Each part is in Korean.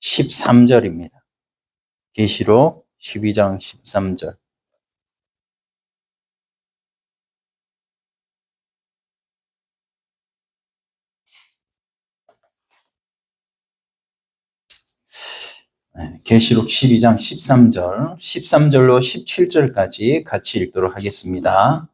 13절입니다. 계시록 12장 13절. 계시록 12장 13절, 13절로 17절까지 같이 읽도록 하겠습니다.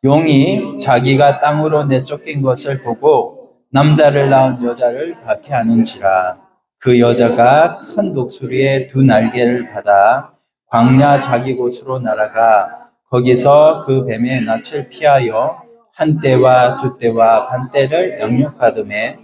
용이 자기가 땅으로 내쫓긴 것을 보고 남자를 낳은 여자를 박해하는지라. 그 여자가 큰 독수리의 두 날개를 받아 광야 자기 곳으로 날아가 거기서 그 뱀의 낯을 피하여 한 때와 두 때와 반 때를 양육받으매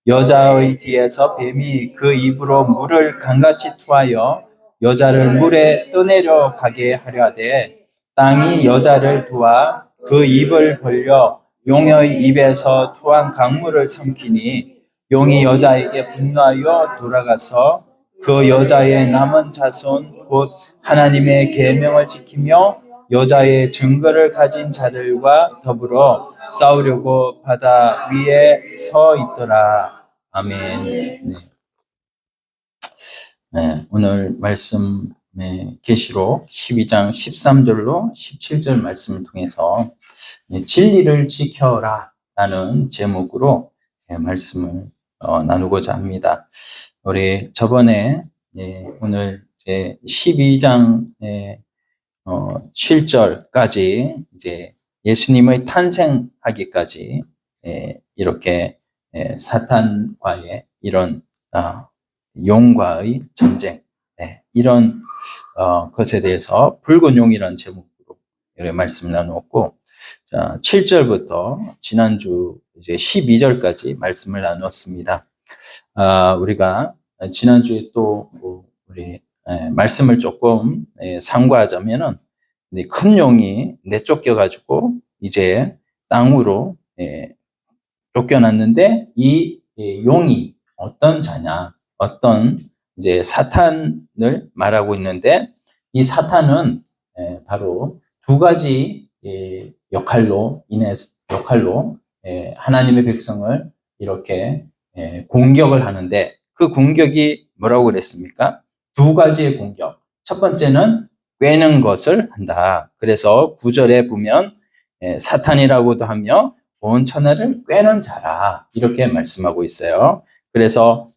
여자의 뒤에서 뱀이 그 입으로 물을 강같이 투하여 여자를 물에 떠내려 가게 하려 하되 땅이 여자를 도와 그 입을 벌려 용의 입에서 투한 강물을 삼키니 용이 여자에게 분노하여 돌아가서 그 여자의 남은 자손 곧 하나님의 계명을 지키며 여자의 증거를 가진 자들과 더불어 싸우려고 바다 위에 서 있더라. 아멘. 네, 오늘 말씀 계시록 12장 13절로 17절 말씀을 통해서 진리를 지켜라 라는 제목으로 말씀을 나누고자 합니다. 우리 저번에 오늘 12장 7절까지 이제 예수님의 탄생하기까지 이렇게 사탄과의 이런 용과의 전쟁, 이런 것에 대해서 붉은 용이라는 제목으로 말씀을 나누었고, 7절부터 지난주 이제 12절까지 말씀을 나누었습니다. 우리가 지난주에 또 우리 말씀을 조금 상고하자면은 큰 용이 내쫓겨가지고 이제 땅으로 쫓겨났는데 이 용이 어떤 자냐, 어떤 이제 사탄을 말하고 있는데 이 사탄은 바로 두 가지 역할로 하나님의 백성을 이렇게 공격을 하는데 그 공격이 뭐라고 그랬습니까? 두 가지의 공격. 첫 번째는 꿰는 것을 한다. 그래서 9절에 보면 사탄이라고도 하며 온 천하를 꿰는 자라 이렇게 말씀하고 있어요. 그래서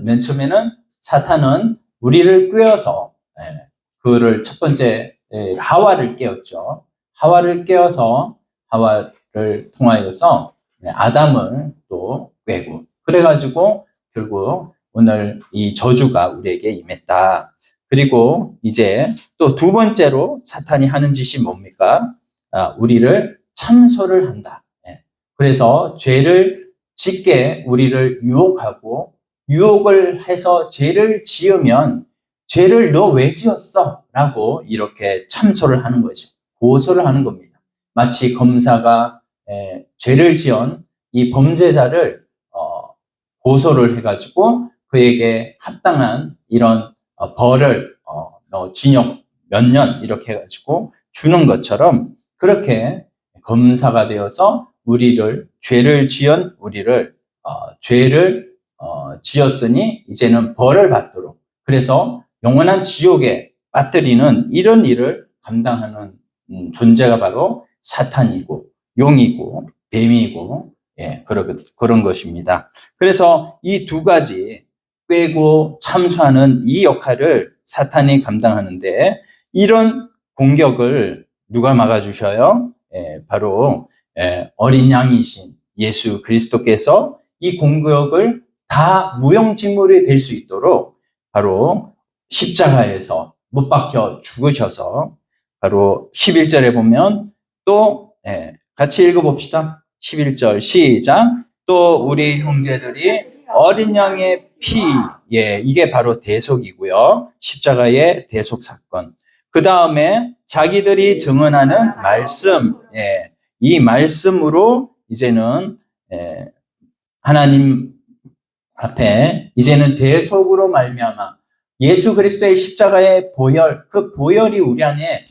맨 처음에는 사탄은 우리를 꿰어서 그를 첫 번째 하와를 깨웠죠. 하와를 깨어서 하와를 통하여서 아담을 또 꿰고 그래가지고 결국 오늘 이 저주가 우리에게 임했다. 그리고 이제 또 두 번째로 사탄이 하는 짓이 뭡니까? 우리를 참소를 한다. 그래서 죄를 짓게 우리를 유혹하고 유혹을 해서 죄를 지으면 죄를 너 왜 지었어? 라고 이렇게 참소를 하는 거죠. 고소를 하는 겁니다. 마치 검사가 죄를 지은 이 범죄자를 고소를 해가지고 그에게 합당한 이런 벌을 징역 몇 년 이렇게 해가지고 주는 것처럼 그렇게 검사가 되어서 죄를 지은 우리를 죄를 지었으니 이제는 벌을 받도록 그래서 영원한 지옥에 빠뜨리는 이런 일을 감당하는 존재가 바로 사탄이고 용이고 뱀이고 그런 것입니다. 그래서 이 두 가지 꿰고 참수하는 이 역할을 사탄이 감당하는데 이런 공격을 누가 막아주셔요? 바로 어린 양이신 예수 그리스도께서 이 공격을 다 무용지물이 될 수 있도록 바로 십자가에서 못 박혀 죽으셔서 바로 11절에 보면 또 같이 읽어봅시다. 11절 시작. 또 우리 형제들이 어린 양의 피, 이게 바로 대속이고요. 십자가의 대속 사건. 그 다음에 자기들이 증언하는 말씀, 이 말씀으로 이제는 하나님 앞에 이제는 대속으로 말미암아 예수 그리스도의 십자가의 보혈, 그 보혈이 우리 안에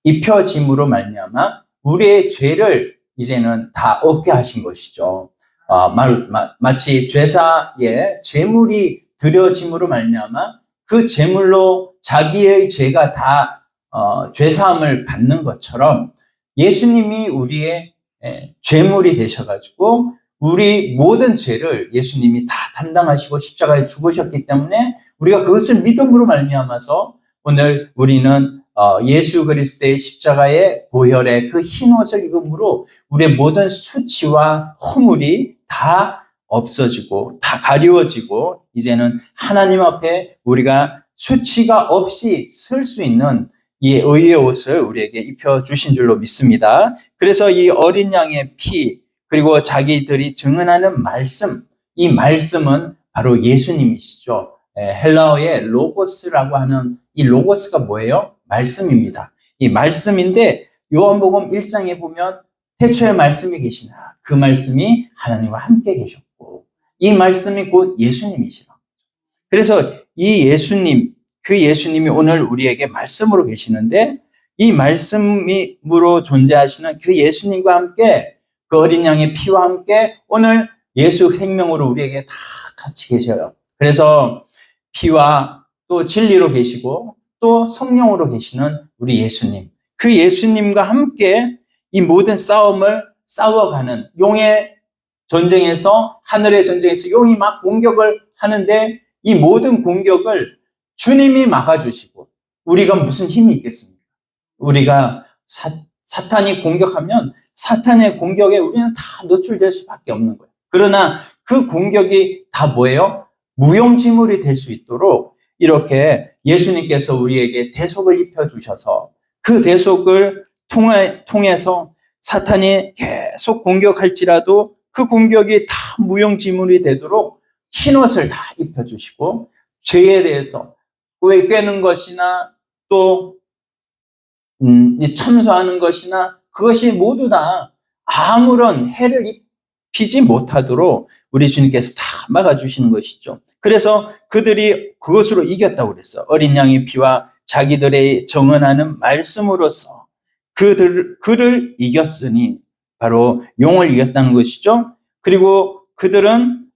입혀짐으로 말미암아 우리의 죄를 이제는 다 없게 하신 것이죠. 마치 죄사의 죄물이 드려짐으로 말미암아 그 제물로 자기의 죄가 다 죄사함을 받는 것처럼 예수님이 우리의 죄물이 되셔가지고 우리 모든 죄를 예수님이 다 담당하시고 십자가에 죽으셨기 때문에 우리가 그것을 믿음으로 말미암아서 오늘 우리는 예수 그리스도의 십자가의 보혈의 그 흰 옷을 입음으로 우리의 모든 수치와 허물이 다 없어지고 다 가리워지고 이제는 하나님 앞에 우리가 수치가 없이 설 수 있는 이 의의 옷을 우리에게 입혀주신 줄로 믿습니다. 그래서 이 어린 양의 피 그리고 자기들이 증언하는 말씀, 이 말씀은 바로 예수님이시죠. 헬라어의 로고스라고 하는 이 로고스가 뭐예요? 말씀입니다. 이 말씀인데 요한복음 1장에 보면 태초에 말씀이 계시나 그 말씀이 하나님과 함께 계셨고 이 말씀이 곧 예수님이시라. 그래서 이 예수님, 그 예수님이 오늘 우리에게 말씀으로 계시는데 이 말씀으로 존재하시는 그 예수님과 함께 그 어린 양의 피와 함께 오늘 예수 생명으로 우리에게 다 같이 계셔요. 그래서 피와 또 진리로 계시고 또 성령으로 계시는 우리 예수님, 그 예수님과 함께 이 모든 싸움을 싸워가는 용의 전쟁에서 하늘의 전쟁에서 용이 막 공격을 하는데 이 모든 공격을 주님이 막아주시고 우리가 무슨 힘이 있겠습니까? 우리가 사탄이 공격하면 사탄의 공격에 우리는 다 노출될 수밖에 없는 거예요. 그러나 그 공격이 다 뭐예요? 무용지물이 될 수 있도록 이렇게 예수님께서 우리에게 대속을 입혀주셔서 그 대속을 통해서 사탄이 계속 공격할지라도 그 공격이 다 무용지물이 되도록 흰옷을 다 입혀주시고 죄에 대해서 꿰는 것이나 또 참소하는 것이나 그것이 모두 다 아무런 해를 입히지 못하도록 우리 주님께서 다 막아주시는 것이죠. 그래서 그들이 그것으로 이겼다고 그랬어요. 어린 양의 피와 자기들의 정언하는 말씀으로써 그를 이겼으니 바로 용을 이겼다는 것이죠. 그리고 그들은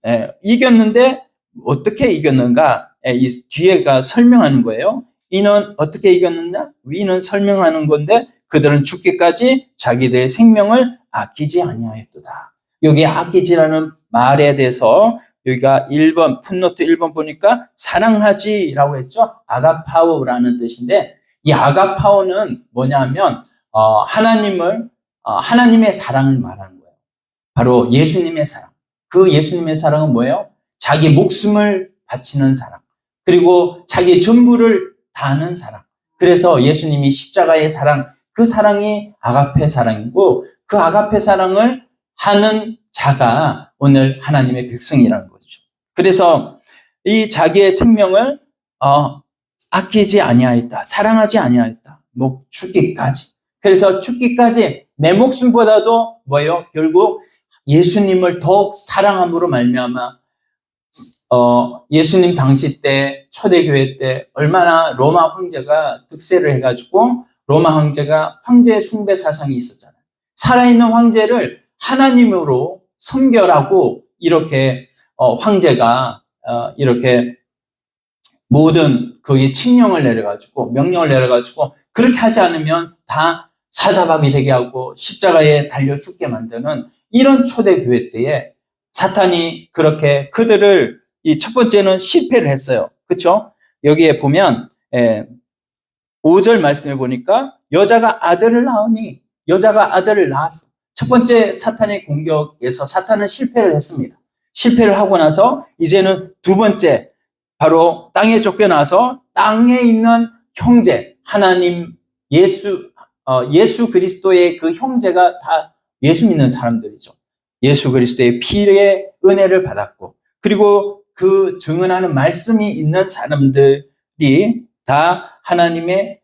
이겼는데 어떻게 이겼는가? 이 뒤에가 설명하는 거예요. 이는 어떻게 이겼느냐? 이는 설명하는 건데 그들은 죽기까지 자기들의 생명을 아끼지 아니하였도다. 여기 아끼지라는 말에 대해서 여기가 1번 풋노트 1번 보니까 사랑하지라고 했죠. 아가파오라는 뜻인데 이 아가파오는 뭐냐면 하나님의 사랑을 말하는 거예요. 바로 예수님의 사랑. 그 예수님의 사랑은 뭐예요? 자기 목숨을 바치는 사랑. 그리고 자기 전부를 다하는 사랑. 그래서 예수님이 십자가의 사랑, 그 사랑이 아가페 사랑이고 그 아가페 사랑을 하는 자가 오늘 하나님의 백성이라는 거죠. 그래서 이 자기의 생명을 아끼지 아니하였다. 사랑하지 아니하였다. 죽기까지. 그래서 죽기까지 내 목숨보다도 뭐예요? 결국 예수님을 더욱 사랑함으로 말미암아 예수님 당시 때 초대교회 때 얼마나 로마 황제가 득세를 해가지고 로마 황제가 황제 숭배 사상이 있었잖아요. 살아있는 황제를 하나님으로 선결하고 이렇게 황제가 이렇게 모든 거기에 칙령을 내려가지고 명령을 내려가지고 그렇게 하지 않으면 다 사자밥이 되게 하고 십자가에 달려 죽게 만드는 이런 초대교회 때에 사탄이 그렇게 그들을 이 첫 번째는 실패를 했어요. 그렇죠? 여기에 보면 5절 말씀해 보니까 여자가 아들을 낳았어. 첫 번째 사탄의 공격에서 사탄은 실패를 했습니다. 실패를 하고 나서 이제는 두 번째 바로 땅에 쫓겨나서 땅에 있는 형제 하나님 예수 그리스도의 그 형제가 다 예수 믿는 사람들이죠. 예수 그리스도의 피의 은혜를 받았고 그리고 그 증언하는 말씀이 있는 사람들이 다 하나님의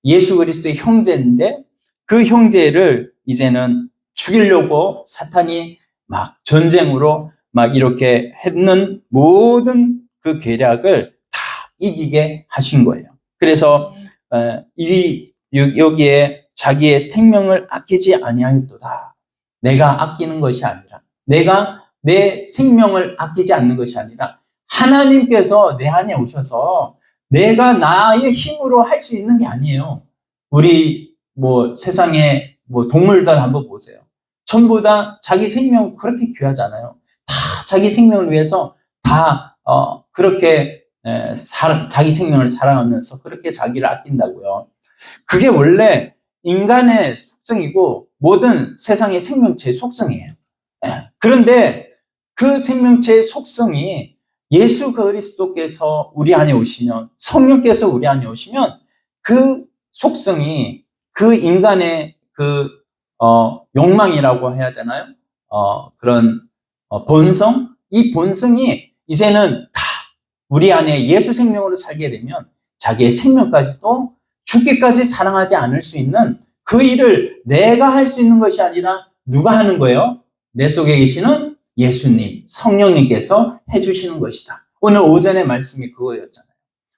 예수 그리스도의 형제인데 그 형제를 이제는 죽이려고 사탄이 막 전쟁으로 막 이렇게 했는 모든 그 계략을 다 이기게 하신 거예요. 그래서 여기에 자기의 생명을 아끼지 아니하였도다. 내가 아끼는 것이 아니라 내가 내 생명을 아끼지 않는 것이 아니라 하나님께서 내 안에 오셔서 내가 나의 힘으로 할 수 있는 게 아니에요. 우리 세상에 동물들 한번 보세요. 전부 다 자기 생명 그렇게 귀하잖아요. 다 자기 생명을 위해서 다 그렇게 자기 생명을 사랑하면서 그렇게 자기를 아낀다고요. 그게 원래 인간의 속성이고 모든 세상의 생명체의 속성이에요. 그런데 그 생명체의 속성이 예수 그리스도께서 우리 안에 오시면, 성령께서 우리 안에 오시면 그 속성이 그 인간의 욕망이라고 해야 되나요? 그런 본성? 이 본성이 이제는 다 우리 안에 예수 생명으로 살게 되면 자기의 생명까지도 죽기까지 사랑하지 않을 수 있는 그 일을 내가 할 수 있는 것이 아니라 누가 하는 거예요? 내 속에 계시는 예수님, 성령님께서 해주시는 것이다. 오늘 오전의 말씀이 그거였잖아요.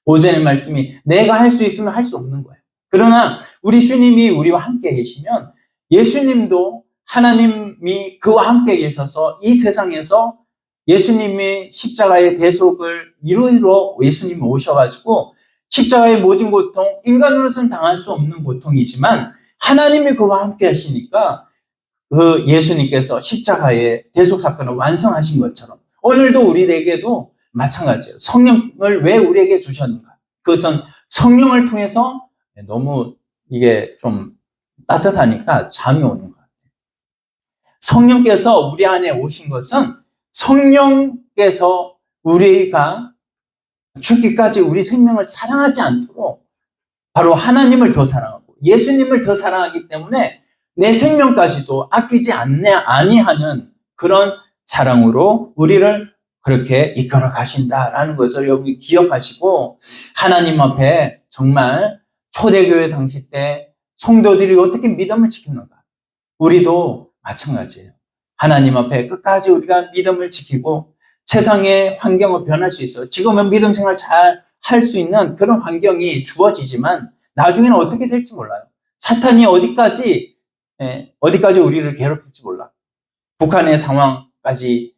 오전의 말씀이 내가 할 수 있으면 할 수 없는 거예요. 그러나 우리 주님이 우리와 함께 계시면 예수님도 하나님이 그와 함께 계셔서 이 세상에서 예수님이 십자가의 대속을 이루러 예수님이 오셔가지고 십자가의 모진 고통, 인간으로서는 당할 수 없는 고통이지만 하나님이 그와 함께 하시니까 그 예수님께서 십자가의 대속 사건을 완성하신 것처럼 오늘도 우리에게도 마찬가지예요. 성령을 왜 우리에게 주셨는가? 그것은 성령을 통해서 너무 이게 좀 따뜻하니까 잠이 오는 것 같아요. 성령께서 우리 안에 오신 것은 성령께서 우리가 죽기까지 우리 생명을 사랑하지 않도록 바로 하나님을 더 사랑하고 예수님을 더 사랑하기 때문에 내 생명까지도 아끼지 아니하는 그런 사랑으로 우리를 그렇게 이끌어 가신다라는 것을 여러분이 기억하시고 하나님 앞에 정말 초대교회 당시 때 성도들이 어떻게 믿음을 지켰는가? 우리도 마찬가지예요. 하나님 앞에 끝까지 우리가 믿음을 지키고 세상의 환경을 변할 수 있어요. 지금은 믿음 생활 잘 할 수 있는 그런 환경이 주어지지만 나중에는 어떻게 될지 몰라요. 사탄이 어디까지 우리를 괴롭힐지 몰라. 북한의 상황까지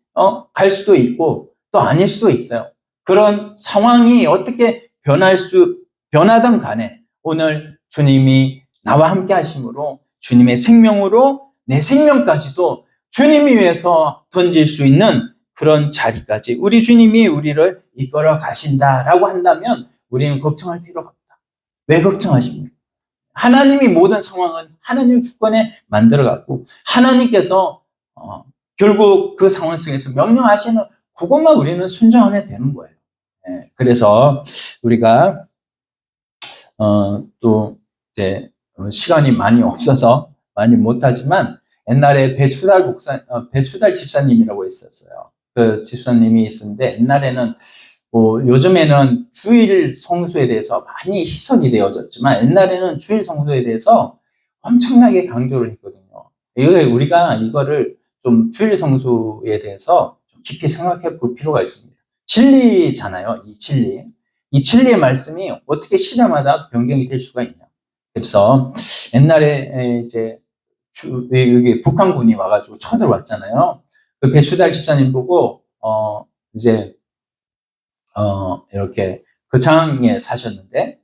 갈 수도 있고 또 아닐 수도 있어요. 그런 상황이 어떻게 변하든 간에 오늘 주님이 나와 함께 하심으로 주님의 생명으로 내 생명까지도 주님이 위해서 던질 수 있는 그런 자리까지 우리 주님이 우리를 이끌어 가신다라고 한다면 우리는 걱정할 필요가 없다. 왜 걱정하십니까? 하나님이 모든 상황은 하나님 주권에 만들어갖고 하나님께서 결국 그 상황 속에서 명령하시는 그것만 우리는 순종하면 되는 거예요. 그래서 우리가 또 이제 시간이 많이 없어서 많이 못하지만 옛날에 배추달 집사님이라고 있었어요. 그 집사님이 있었는데 옛날에는 요즘에는 주일 성수에 대해서 많이 희석이 되어졌지만 옛날에는 주일 성수에 대해서 엄청나게 강조를 했거든요. 우리가 이거를 좀 주일 성수에 대해서 좀 깊이 생각해 볼 필요가 있습니다. 진리잖아요. 이 진리. 이 진리의 말씀이 어떻게 시대마다 변경이 될 수가 있냐. 그래서 옛날에 이제 여기 북한군이 와가지고 쳐들어왔잖아요. 그 배추달 집사님 보고 이렇게 거창에 사셨는데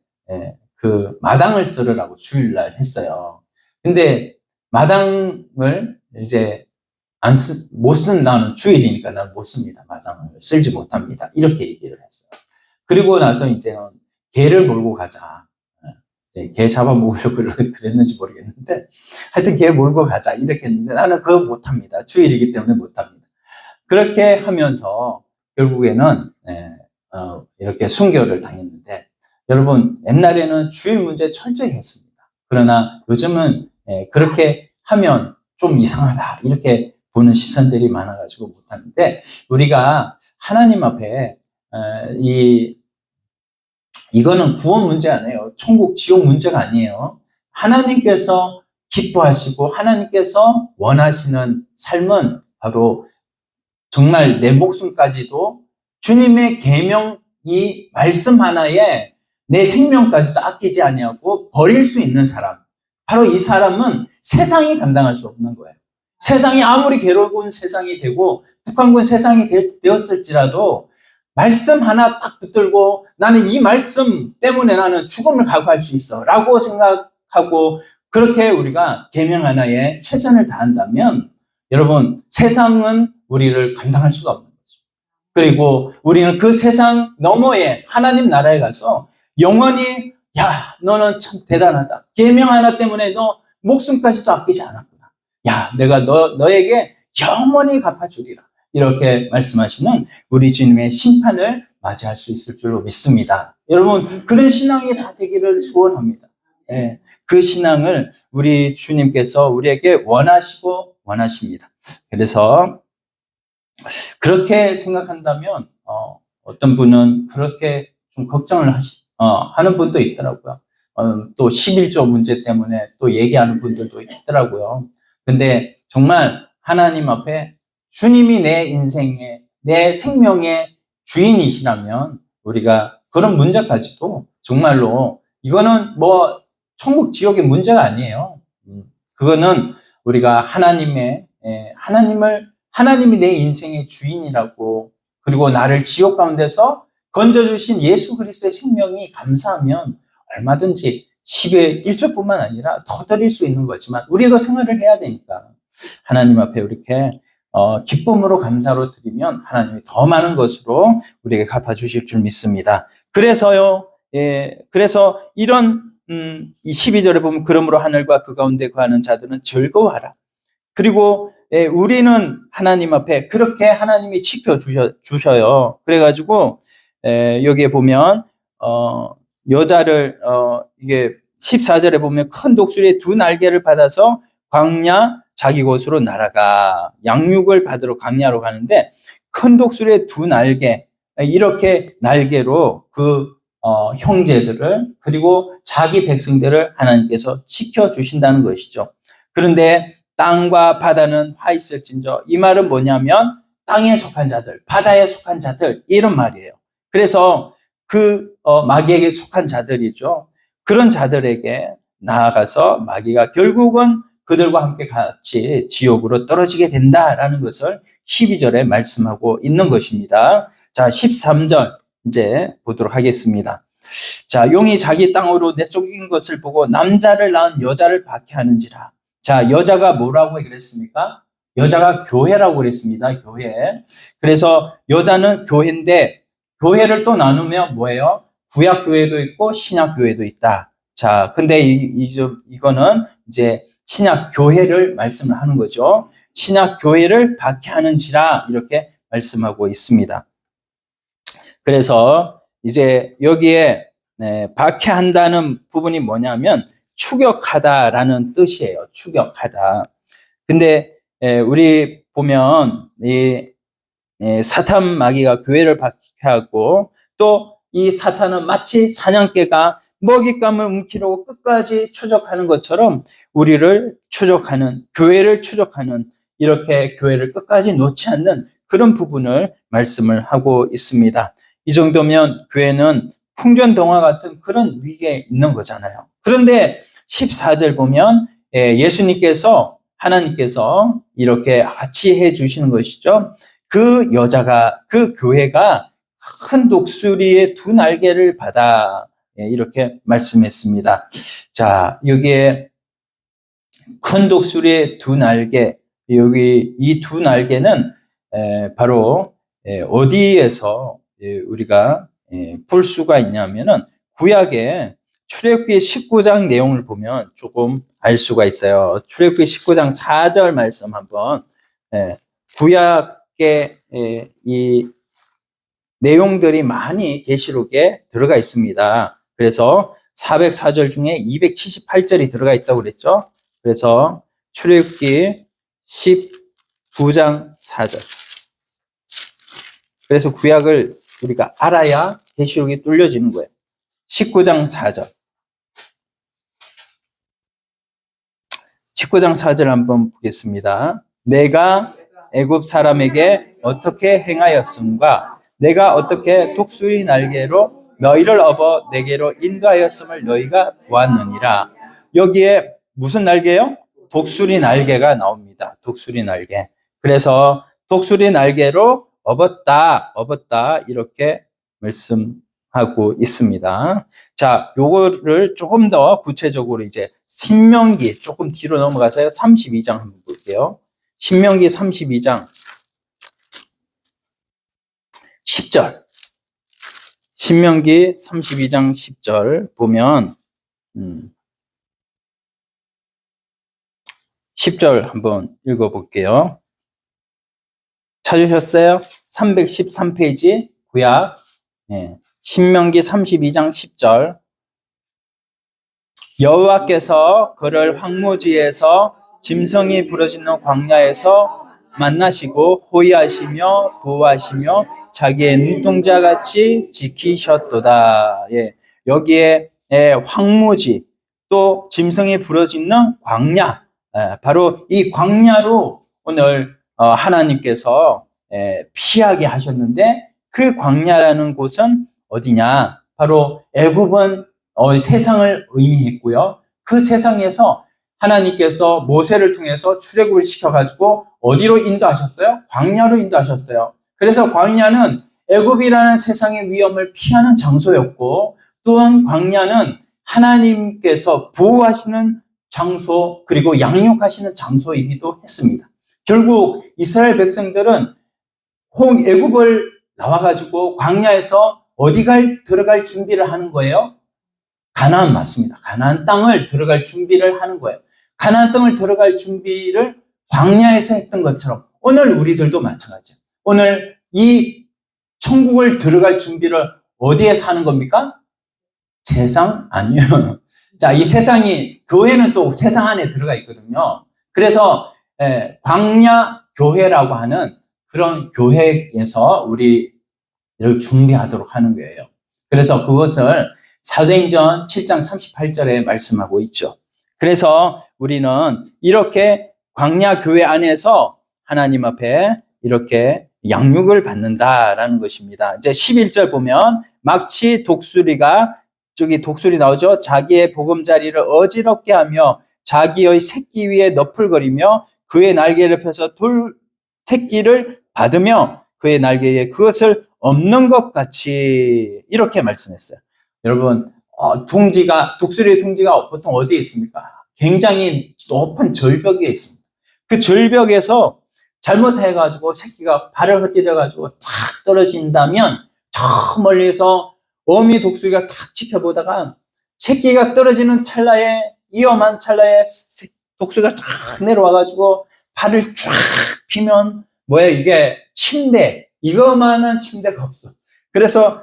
그 마당을 쓰으라고 주일날 했어요. 근데 마당을 이제 못 쓴다는 주일이니까 난 못 씁니다. 마당을 쓸지 못합니다. 이렇게 얘기를 했어요. 그리고 나서 이제는 개를 몰고 가자. 개 잡아먹으려고 그랬는지 모르겠는데 하여튼 개 몰고 가자 이렇게 했는데 나는 그거 못합니다. 주일이기 때문에 못합니다. 그렇게 하면서 결국에는 이렇게 순교를 당했는데 여러분 옛날에는 주일 문제 철저히 했습니다. 그러나 요즘은 그렇게 하면 좀 이상하다 이렇게 보는 시선들이 많아가지고 못하는데 우리가 하나님 앞에 이거는 구원 문제 아니에요. 천국, 지옥 문제가 아니에요. 하나님께서 기뻐하시고 하나님께서 원하시는 삶은 바로 정말 내 목숨까지도 주님의 계명 이 말씀 하나에 내 생명까지도 아끼지 아니하고 버릴 수 있는 사람. 바로 이 사람은 세상이 감당할 수 없는 거예요. 세상이 아무리 괴로운 세상이 되고 북한군 세상이 되었을지라도 말씀 하나 딱 붙들고 나는 이 말씀 때문에 나는 죽음을 각오할 수 있어 라고 생각하고 그렇게 우리가 계명 하나에 최선을 다한다면 여러분 세상은 우리를 감당할 수가 없는 거죠. 그리고 우리는 그 세상 너머에 하나님 나라에 가서 영원히 야 너는 참 대단하다. 계명 하나 때문에 너 목숨까지도 아끼지 않았구나. 야 내가 너에게 영원히 갚아주리라. 이렇게 말씀하시는 우리 주님의 심판을 맞이할 수 있을 줄로 믿습니다. 여러분 그런 신앙이 다 되기를 소원합니다. 네, 그 신앙을 우리 주님께서 우리에게 원하시고 원하십니다. 그래서 그렇게 생각한다면 어떤 분은 그렇게 좀 걱정을 하는 분도 있더라고요. 또 11조 문제 때문에 또 얘기하는 분들도 있더라고요. 근데 정말 하나님 앞에 주님이 내 인생의, 내 생명의 주인이시라면 우리가 그런 문제까지도 정말로 이거는 뭐 천국 지옥의 문제가 아니에요. 그거는 우리가 하나님이 내 인생의 주인이라고 그리고 나를 지옥 가운데서 건져주신 예수 그리스도의 생명이 감사하면 얼마든지 10의 1조뿐만 아니라 더 드릴 수 있는 거지만 우리도 생활을 해야 되니까 하나님 앞에 이렇게 기쁨으로 감사로 드리면 하나님이 더 많은 것으로 우리에게 갚아주실 줄 믿습니다. 그래서요, 그래서 이런 이 12절에 보면 그러므로 하늘과 그 가운데 거하는 자들은 즐거워하라. 그리고 우리는 하나님 앞에 그렇게 하나님이 지켜주셔요. 그래가지고 여기에 보면 여자를 이게 14절에 보면 큰 독수리의 두 날개를 받아서 광야 자기 곳으로 날아가 양육을 받으러 광야로 가는데 큰 독수리의 두 날개 이렇게 날개로 그 형제들을 그리고 자기 백성들을 하나님께서 지켜주신다는 것이죠. 그런데 땅과 바다는 화 있을진저 이 말은 뭐냐면 땅에 속한 자들, 바다에 속한 자들 이런 말이에요. 그래서 그 마귀에게 속한 자들이죠. 그런 자들에게 나아가서 마귀가 결국은 그들과 함께 같이 지옥으로 떨어지게 된다라는 것을 12절에 말씀하고 있는 것입니다. 자, 13절 이제 보도록 하겠습니다. 자, 용이 자기 땅으로 내쫓긴 것을 보고 남자를 낳은 여자를 박해하는지라. 자, 여자가 뭐라고 그랬습니까? 여자가 교회라고 그랬습니다. 교회. 그래서 여자는 교회인데 교회를 또 나누면 뭐예요? 구약 교회도 있고 신약 교회도 있다. 자, 근데 이거는 이제 신약 교회를 말씀을 하는 거죠. 신약 교회를 박해하는지라 이렇게 말씀하고 있습니다. 그래서 이제 여기에 박해한다는 부분이 뭐냐면 추격하다라는 뜻이에요. 추격하다. 근데 우리 보면 이 사탄 마귀가 교회를 박해하고 또 이 사탄은 마치 사냥개가 먹잇감을 움키려고 끝까지 추적하는 것처럼 우리를 추적하는, 교회를 추적하는 이렇게 교회를 끝까지 놓지 않는 그런 부분을 말씀을 하고 있습니다. 이 정도면 교회는 풍전등화 같은 그런 위기에 있는 거잖아요. 그런데 14절 보면 예수님께서 하나님께서 이렇게 아치해 주시는 것이죠. 그 여자가 그 교회가 큰 독수리의 두 날개를 받아 이렇게 말씀했습니다. 자, 여기에 큰 독수리의 두 날개 여기 이 두 날개는 바로 어디에서 우리가 볼 수가 있냐면은 구약의 출애굽기 19장 내용을 보면 조금 알 수가 있어요. 출애굽기 19장 4절 말씀 한번 구약의 이 내용들이 많이 계시록에 들어가 있습니다. 그래서 404절 중에 278절이 들어가 있다고 그랬죠. 그래서 출애굽기 19장 4절. 그래서 구약을 우리가 알아야 계시록이 뚫려지는 거예요. 19장 4절. 19장 4절 한번 보겠습니다. 내가 애굽 사람에게 어떻게 행하였음과 내가 어떻게 독수리 날개로 너희를 업어 내게로 인도하였음을 너희가 보았느니라. 여기에 무슨 날개요? 독수리 날개가 나옵니다. 독수리 날개. 그래서 독수리 날개로 업었다 이렇게 말씀하고 있습니다. 자, 요거를 조금 더 구체적으로 이제 신명기 조금 뒤로 넘어가서요. 32장 한번 볼게요. 신명기 32장 10절. 신명기 32장 10절 보면 10절 한번 읽어볼게요. 찾으셨어요? 313페이지 구약 신명기 32장 10절. 여호와께서 그를 황무지에서 짐승이 부러지는 광야에서 만나시고 호위하시며 보호하시며 자기의 눈동자같이 지키셨도다. 여기에 황무지 또 짐승이 부러지는 광야, 바로 이 광야로 오늘 하나님께서 피하게 하셨는데, 그 광야라는 곳은 어디냐? 바로 애굽은 세상을 의미했고요. 그 세상에서 하나님께서 모세를 통해서 출애굽을 시켜가지고 어디로 인도하셨어요? 광야로 인도하셨어요. 그래서 광야는 애굽이라는 세상의 위험을 피하는 장소였고, 또한 광야는 하나님께서 보호하시는 장소, 그리고 양육하시는 장소이기도 했습니다. 결국 이스라엘 백성들은 애굽을 나와가지고 광야에서 들어갈 준비를 하는 거예요? 가나안 맞습니다. 가나안 땅을 들어갈 준비를 하는 거예요. 가나안 땅을 들어갈 준비를 광야에서 했던 것처럼 오늘 우리들도 마찬가지예요. 오늘 이 천국을 들어갈 준비를 어디에서 하는 겁니까? 세상? 아니요. 자, 이 세상이, 교회는 또 세상 안에 들어가 있거든요. 그래서 광야 교회라고 하는 그런 교회에서 우리를 준비하도록 하는 거예요. 그래서 그것을 사도행전 7장 38절에 말씀하고 있죠. 그래서 우리는 이렇게 광야 교회 안에서 하나님 앞에 이렇게 양육을 받는다라는 것입니다. 이제 11절 보면 막치 독수리가, 저기 독수리 나오죠? 자기의 보금자리를 어지럽게 하며 자기의 새끼 위에 너풀거리며 그의 날개를 펴서 새끼를 받으며 그의 날개에 그것을 없는 것 같이, 이렇게 말씀했어요. 여러분, 독수리의 둥지가 보통 어디에 있습니까? 굉장히 높은 절벽에 있습니다. 그 절벽에서 잘못해가지고 새끼가 발을 헛디뎌가지고 탁 떨어진다면 저 멀리서 어미 독수리가 탁 지켜보다가 새끼가 떨어지는 찰나에, 위험한 찰나에 독수리가 탁 내려와가지고 발을 쫙 피면 이게 침대, 이거만한 침대가 없어. 그래서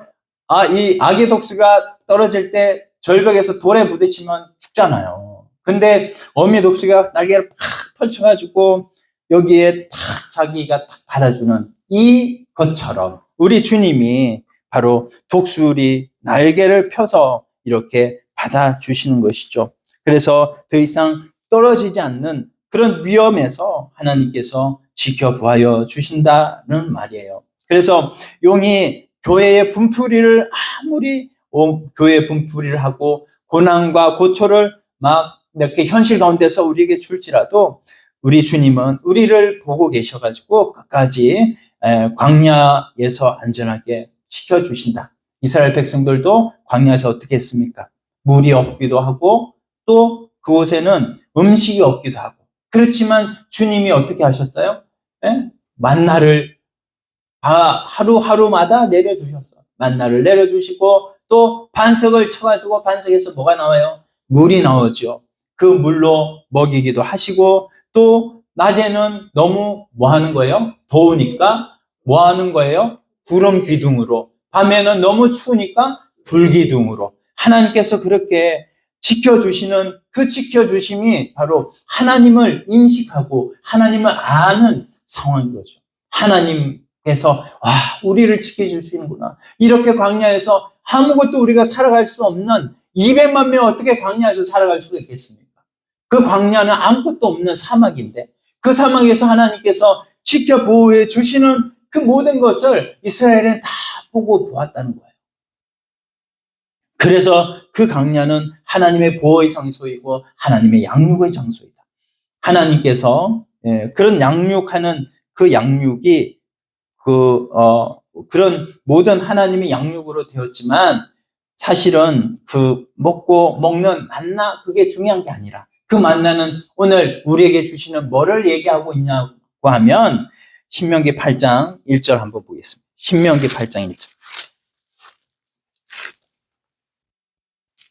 이 아기 독수리가 떨어질 때 절벽에서 돌에 부딪히면 죽잖아요. 근데 어미 독수리가 날개를 팍 펼쳐가지고 여기에 탁 자기가 탁 받아주는 이 것처럼 우리 주님이 바로 독수리 날개를 펴서 이렇게 받아주시는 것이죠. 그래서 더 이상 떨어지지 않는 그런 위험에서 하나님께서 지켜보아 주신다는 말이에요. 그래서 용이 교회의 분풀이를 아무리 교회의 분풀이를 하고 고난과 고초를 막 이렇게 현실 가운데서 우리에게 줄지라도 우리 주님은 우리를 보고 계셔가지고 끝까지 광야에서 안전하게 지켜주신다. 이스라엘 백성들도 광야에서 어떻게 했습니까? 물이 없기도 하고 또 그곳에는 음식이 없기도 하고, 그렇지만 주님이 어떻게 하셨어요? 만나를 하루하루마다 내려주셨어요. 만나를 내려주시고 또 반석을 쳐가지고 반석에서 뭐가 나와요? 물이 나오죠. 그 물로 먹이기도 하시고, 또 낮에는 너무 뭐 하는 거예요? 더우니까 뭐 하는 거예요? 구름 기둥으로. 밤에는 너무 추우니까 불 기둥으로. 하나님께서 그렇게 지켜주시는 그 지켜주심이 바로 하나님을 인식하고 하나님을 아는 상황인 거죠. 하나님께서 우리를 지켜주시는구나. 이렇게 광야에서 아무것도 우리가 살아갈 수 없는 200만 명 어떻게 광야에서 살아갈 수가 있겠습니까? 그 광야는 아무것도 없는 사막인데 그 사막에서 하나님께서 지켜보호해 주시는 그 모든 것을 이스라엘은 다 보고 보았다는 거예요. 그래서 그 광야는 하나님의 보호의 장소이고 하나님의 양육의 장소이다. 하나님께서 그런 양육하는 그 양육이 그런 모든 하나님의 양육으로 되었지만 사실은 그 먹고 먹는 만나 그게 중요한 게 아니라 그 만나는 오늘 우리에게 주시는 뭐를 얘기하고 있냐고 하면 신명기 8장 1절 한번 보겠습니다. 신명기 8장 1절.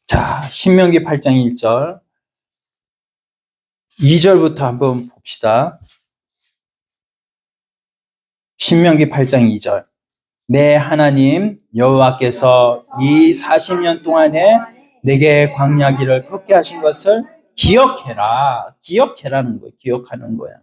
자, 신명기 8장 1절. 2절부터 한번 봅시다. 신명기 8장 2절. 내 하나님 여호와께서 이 40년 동안에 내게 광야 길을 걷게 하신 것을 기억해라. 기억해라는 거예요. 기억하는 거야.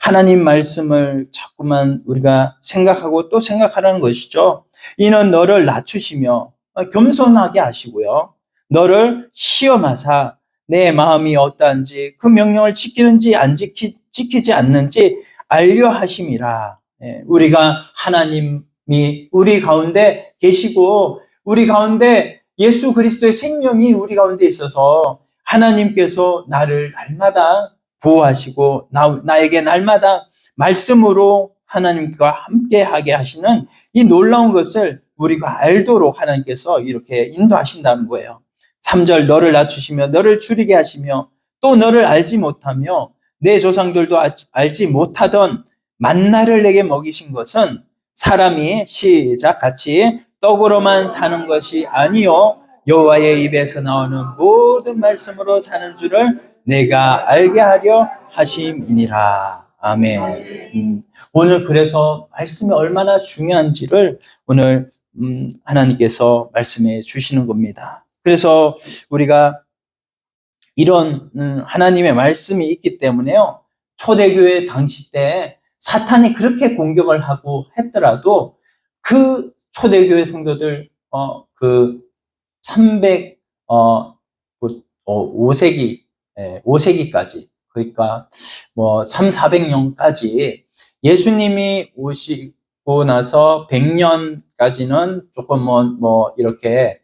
하나님 말씀을 자꾸만 우리가 생각하고 또 생각하라는 것이죠. 이는 너를 낮추시며 겸손하게 하시고요. 너를 시험하사 내 마음이 어떠한지 그 명령을 지키는지 안 지키지 않는지 알려 하심이라. 우리가 하나님이 우리 가운데 계시고 우리 가운데 예수 그리스도의 생명이 우리 가운데 있어서 하나님께서 나를 날마다 보호하시고 나에게 날마다 말씀으로 하나님과 함께하게 하시는 이 놀라운 것을 우리가 알도록 하나님께서 이렇게 인도하신다는 거예요. 3절 너를 낮추시며 너를 줄이게 하시며 또 너를 알지 못하며 내 조상들도 알지 못하던 만나를 내게 먹이신 것은 사람이 시작 같이 떡으로만 사는 것이 아니요 여호와의 입에서 나오는 모든 말씀으로 사는 줄을 내가 알게 하려 하심이니라. 아멘. 오늘 그래서 말씀이 얼마나 중요한지를 오늘 하나님께서 말씀해 주시는 겁니다. 그래서 우리가 이런 하나님의 말씀이 있기 때문에요. 초대교회 당시 때 사탄이 그렇게 공격을 하고 했더라도 그 초대교회 성도들 그 5세기까지 그러니까 뭐 300~400년까지 예수님이 오시고 나서 100년까지는 조금 뭐 이렇게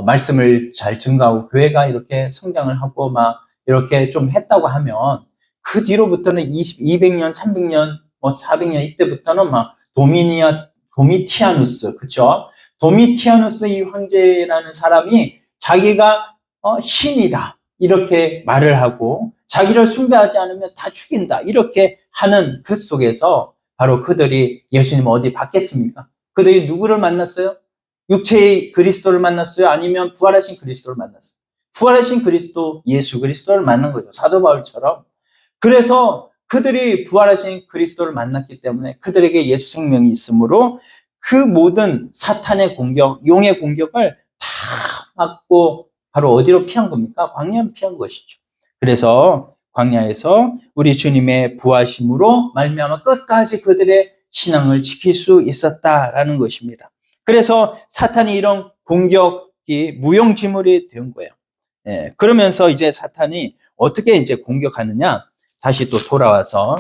말씀을 잘 증거하고 교회가 이렇게 성장을 하고 막 이렇게 좀 했다고 하면 그 뒤로부터는 200년, 300년, 뭐 400년 이때부터는 막 도미티아누스, 그쵸? 도미티아누스 이 황제라는 사람이 자기가 신이다 이렇게 말을 하고 자기를 숭배하지 않으면 다 죽인다 이렇게 하는 그 속에서 바로 그들이 예수님 어디 봤겠습니까? 그들이 누구를 만났어요? 육체의 그리스도를 만났어요? 아니면 부활하신 그리스도를 만났어요? 부활하신 그리스도, 예수 그리스도를 만난 거죠. 사도 바울처럼. 그래서 그들이 부활하신 그리스도를 만났기 때문에 그들에게 예수 생명이 있으므로 그 모든 사탄의 공격, 용의 공격을 다 막고 바로 어디로 피한 겁니까? 광야로 피한 것이죠. 그래서 광야에서 우리 주님의 부활심으로 말미암아 끝까지 그들의 신앙을 지킬 수 있었다라는 것입니다. 그래서 사탄이 이런 공격이 무용지물이 된 거예요. 그러면서 이제 사탄이 어떻게 이제 공격하느냐? 다시 또 돌아와서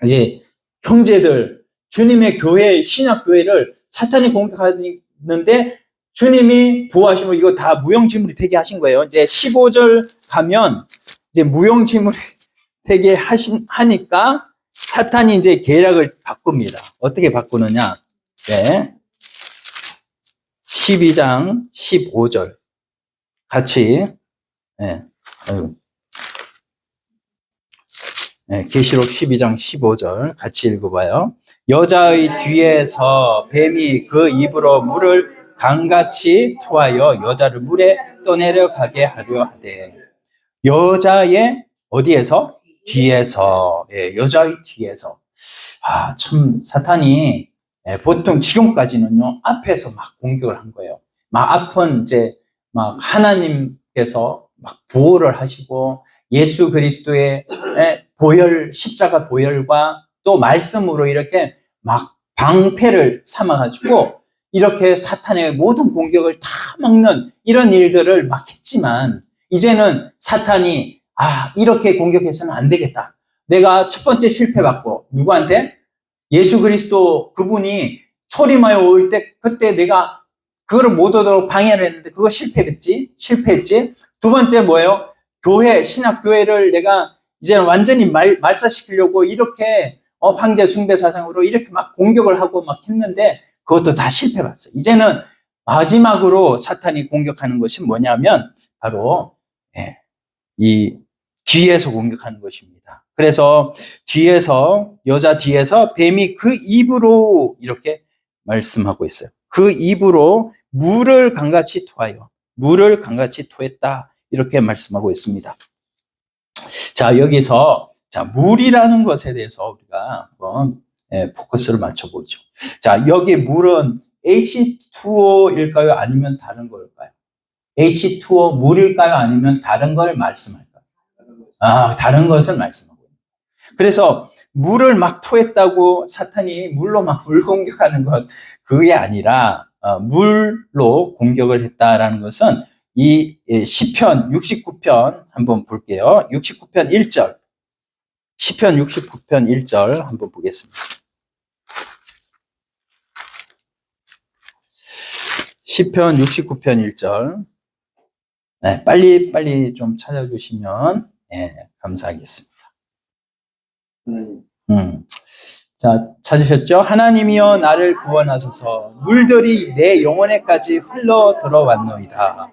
이제 형제들, 주님의 교회, 신약교회를 사탄이 공격하는데 주님이 부활하시면 이거 다 무용지물이 되게 하신 거예요. 이제 15절 가면 이제 무용지물이 되게 하니까 사탄이 이제 계략을 바꿉니다. 어떻게 바꾸느냐? 12장 15절 같이 계시록 12장 15절 같이 읽어봐요. 여자의 뒤에서 뱀이 그 입으로 물을 강같이 토하여 여자를 물에 떠내려가게 하려 하되 여자의 어디에서? 뒤에서. 여자의 뒤에서. 참 사탄이 보통 지금까지는요 앞에서 막 공격을 한 거예요. 막 앞은 이제 막 하나님께서 막 보호를 하시고 예수 그리스도의 보혈, 십자가 보혈과 또 말씀으로 이렇게 막 방패를 삼아가지고 이렇게 사탄의 모든 공격을 다 막는 이런 일들을 막 했지만 이제는 사탄이 이렇게 공격해서는 안 되겠다. 내가 첫 번째 실패받고 누구한테? 예수 그리스도 그분이 초림하여 올 때 그때 내가 그거를 못 얻도록 방해를 했는데 그거 실패했지. 두 번째 뭐예요? 교회, 신학교회를 내가 이제 완전히 말살시키려고 이렇게 황제 숭배 사상으로 이렇게 막 공격을 하고 막 했는데 그것도 다 실패봤어요. 이제는 마지막으로 사탄이 공격하는 것이 뭐냐면 바로 이 뒤에서 공격하는 것입니다. 그래서 여자 뒤에서 뱀이 그 입으로 이렇게 말씀하고 있어요. 그 입으로 물을 강같이 토했다. 이렇게 말씀하고 있습니다. 자, 여기서 물이라는 것에 대해서 우리가 한번 포커스를 맞춰보죠. 자, 여기 물은 H2O일까요? 아니면 다른 걸까요? H2O 물일까요? 아니면 다른 걸 말씀할까요? 다른 것을 말씀하고 있습니다. 그래서 물을 막 토했다고 사탄이 물로 막 물 공격하는 것, 그게 아니라 물로 공격을 했다라는 것은 이 시편 69편 한번 볼게요. 69편 1절. 시편 69편 1절 한번 보겠습니다. 시편 69편 1절. 네, 빨리 좀 찾아주시면 감사하겠습니다. 자, 찾으셨죠? 하나님이여 나를 구원하소서. 물들이 내 영혼에까지 흘러 들어왔노이다.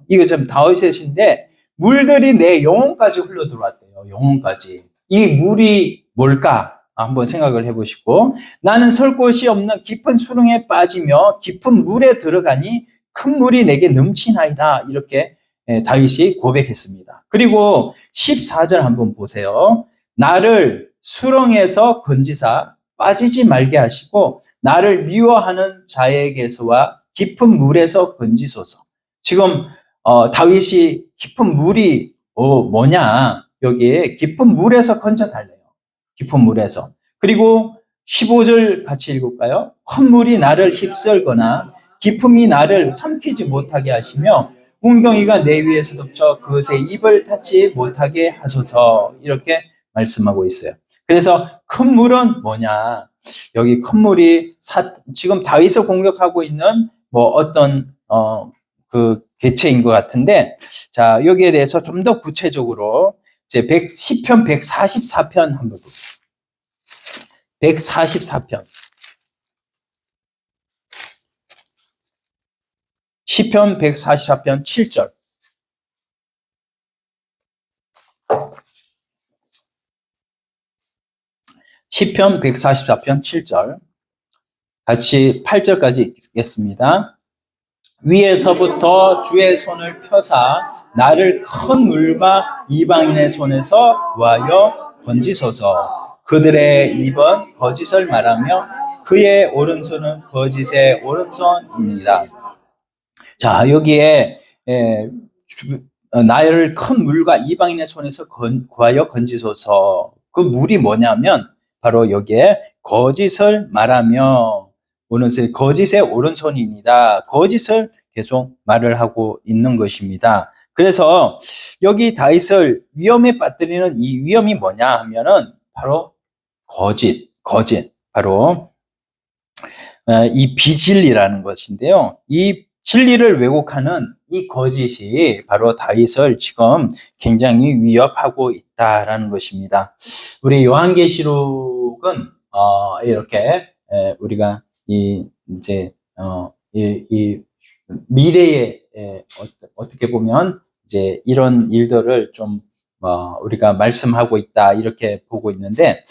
이거 좀 다윗의 시인데 물들이 내 영혼까지 흘러 들어왔대요. 영혼까지. 이 물이 뭘까? 한번 생각을 해보시고, 나는 설 곳이 없는 깊은 수렁에 빠지며 깊은 물에 들어가니 큰 물이 내게 넘치나이다. 이렇게 다윗이 고백했습니다. 그리고 14절 한번 보세요. 나를 수렁에서 건지사 빠지지 말게 하시고 나를 미워하는 자에게서와 깊은 물에서 건지소서. 지금 다윗이 깊은 물이 뭐냐? 여기에 깊은 물에서 건져달래요. 깊은 물에서. 그리고 15절 같이 읽을까요? 큰 물이 나를 휩쓸거나 깊음이 나를 삼키지 못하게 하시며 웅덩이가 내 위에서 덮쳐 그것의 입을 닫지 못하게 하소서. 이렇게 말씀하고 있어요. 그래서 큰 물은 뭐냐? 여기 큰 물이 지금 다윗을 공격하고 있는 뭐 어떤 그 개체인 것 같은데, 자, 여기에 대해서 좀 더 구체적으로 이제 시편 144편 한번 보세요. 144편. 시편 144편 7절. 시편 144편 7절. 같이 8절까지 읽겠습니다. 위에서부터 주의 손을 펴사 나를 큰 물과 이방인의 손에서 구하여 건지소서. 그들의 입은 거짓을 말하며 그의 오른손은 거짓의 오른손이니라. 자, 여기에 나를 큰 물과 이방인의 손에서 구하여 건지소서. 그 물이 뭐냐면 바로 여기에 거짓을 말하며 거짓의 오른손이니다. 거짓을 계속 말을 하고 있는 것입니다. 그래서 여기 다윗을 위험에 빠뜨리는 이 위험이 뭐냐 하면은 바로 거짓. 바로 이 비진리라는 것인데요. 이 진리를 왜곡하는 이 거짓이 바로 다윗을 지금 굉장히 위협하고 있다라는 것입니다. 우리 요한계시록은 이렇게 우리가 이 미래에 어떻게 보면 이제 이런 일들을 좀 우리가 말씀하고 있다 이렇게 보고 있는데,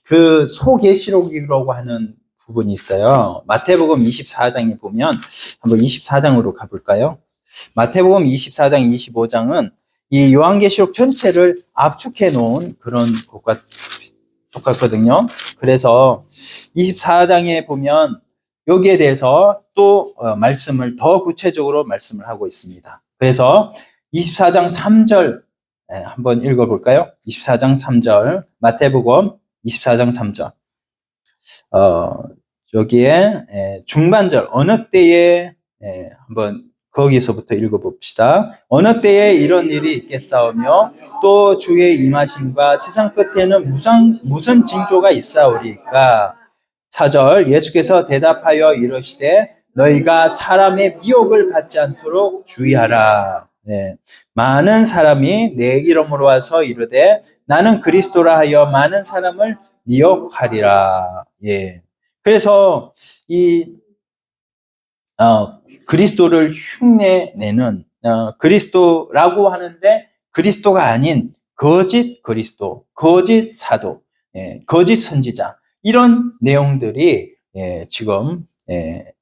그 소계시록이라고 하는 부분이 있어요. 마태복음 24장에 보면 한번 24장으로 가볼까요? 마태복음 24장, 25장은 이 요한계시록 전체를 압축해 놓은 그런 것과 똑같거든요. 그래서 24장에 보면 여기에 대해서 또 말씀을 더 구체적으로 말씀을 하고 있습니다. 그래서 24장 3절 한번 읽어볼까요? 24장 3절 마태복음 24장 3절 여기에 중반절 어느 때에 한번 거기서부터 읽어봅시다. 어느 때에 이런 일이 있겠사오며 또 주의 임하심과 세상 끝에는 무슨 징조가 있사오리까? 4절 예수께서 대답하여 이르시되 너희가 사람의 미혹을 받지 않도록 주의하라. 많은 사람이 내 이름으로 와서 이르되 나는 그리스도라 하여 많은 사람을 미혹하리라. 예. 그래서 이 그리스도를 흉내내는 그리스도라고 하는데 그리스도가 아닌 거짓 그리스도, 거짓 사도, 거짓 선지자 이런 내용들이 지금